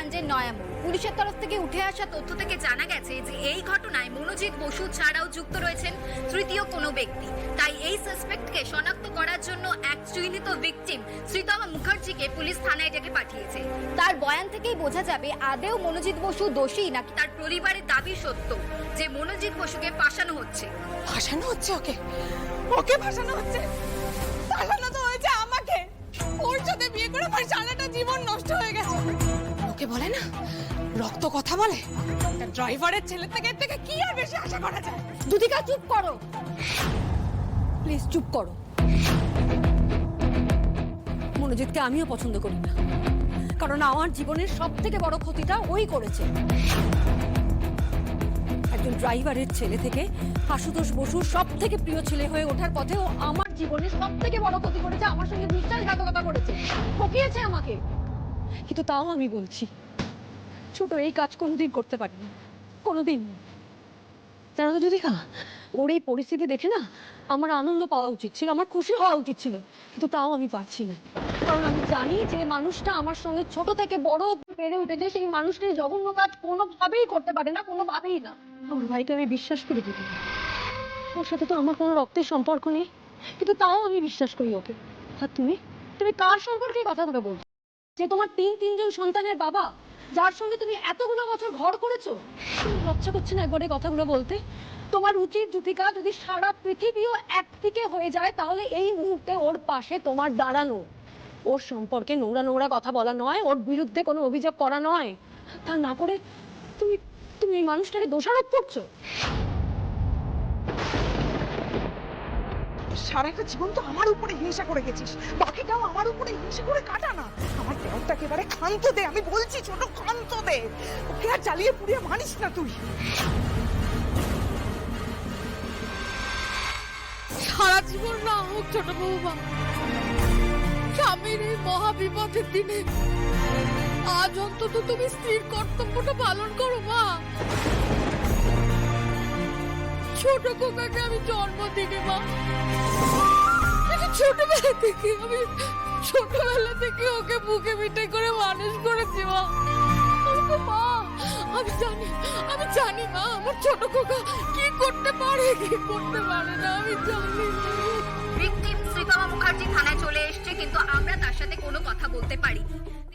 কাণ্ডের নয়া মোড়। পুলিশের তরফ থেকে উঠে আসা তথ্য থেকে জানা গেছে যে এই ঘটনায় মনোজিৎ বসু ছাড়াও যুক্ত রয়েছেন তৃতীয় কোনো ব্যক্তি। তাই এই সাসপেক্টকে শনাক্ত করার জন্য এক চিহ্নিত ভিকটিম শ্রীতমা মুখার্জিকে পুলিশ থানায় ডেকে পাঠিয়েছে। তার বয়ান থেকেই বোঝা যাবে আদেও মনোজিৎ বসু দোষী নাকি তার পরিবারের দাবি সত্য যে মনোজিৎ বসুকে ফাঁসানো হচ্ছে। ফাঁসানো হচ্ছে ওকে? ওকে ফাঁসানো হচ্ছে? ফাঁসানো তো হয়েছে আমাকে। ওর সাথে বিয়ে করে আমার সারাটা জীবন নষ্ট হয়ে গেছে। ওকে বলে না রক্ত কথা বলে। একটা ড্রাইভারের ছেলে থেকে কি আর বেশি আশা করা যায়? দুদিকা চুপ করো, প্লিজ চুপ করো। মনোজিৎকে আমিও পছন্দ করি না, কারণ আমার জীবনের সব থেকে বড় ক্ষতিটা ওই করেছে। একজন ড্রাইভারের ছেলে থেকে আশুতোষ বসুর সব থেকে প্রিয় ছেলে হয়ে ওঠার পথে ও আমার জীবনের সব থেকে বড় ক্ষতি করেছে। আমার সঙ্গে বিশ্বাসঘাতকতা করেছে, ঠকিয়েছে আমাকে। কিন্তু তাও আমি বলছি, ছোট এই কাজ কোনোদিন করতে পারিনি, কোনোদিন। জানো তো যদিকা, ওর এই পরিস্থিতি দেখে না আমার আনন্দ পাওয়া উচিত ছিল, আমার খুশি হওয়া উচিত ছিল, কিন্তু তাও আমি পারছি না। কারণ আমি জানি যে মানুষটা আমার সঙ্গে ছোট থেকে বড় বেড়ে উঠেছে, সেই মানুষটি জঘন্য কাজ কোনোভাবেই করতে পারে না, কোনোভাবেই না। আমার ভাইকে আমি বিশ্বাস করে দিই, ওর সাথে তো আমার কোনো রক্তের সম্পর্ক নেই, কিন্তু তাও আমি বিশ্বাস করি ওকে। আর তুমি তুমি কার সম্পর্কে কথা বলছো? যে তোমার তিনজন সন্তানের বাবা, যার সঙ্গে তুমি এতগুলো বছর ঘর করেছো। লজ্জা করছে না একবারে কথাগুলো বলতে? তোমার উচিত যুতিকা, যদি সারা পৃথিবীও একদিকে হয়ে যায় তাহলে এই মুহূর্তে ওর পাশে তোমার দাঁড়ানো, ওর সম্পর্কে নোংরা নোংরা কথা বলা নয়, ওর বিরুদ্ধে কোনো অভিযোগ করা নয়। তা না করে তুমি তুমি এই মানুষটাকে দোষারোপ করছো। সারাটা জীবন তো আমার উপরে হিংসা করে গেছিস, বাকিটাও আমার উপরে হিংসা করে কাটা না। আমার দেহটাকে এবারে ক্ষান্ত দে, আমি বলছি ছোট, ক্ষান্ত দে। ওকে আর জ্বালিয়ে পুড়িয়ে মানিস না তুই। সারা জীবন না হোক ছোট বৌমা, স্বামীর এই মহা বিপদের দিনে আজ অন্তত তুমি স্ত্রীর কর্তব্যটা পালন করো মা। ছোট খোকাকে আমি জন্ম দিই মা, ছোটবেলা থেকে ওকে বুকে পিঠে করে মানুষ করেছি মা। আমি জানি মা, আমার ছোট খোকা কি করতে পারে কি করতে পারে না আমি জানি। ভিকটিম শ্রীতমা মুখার্জি থানায় চলে এসেছে, কিন্তু আমরা তার সাথে কোনো কথা বলতে পারিনি।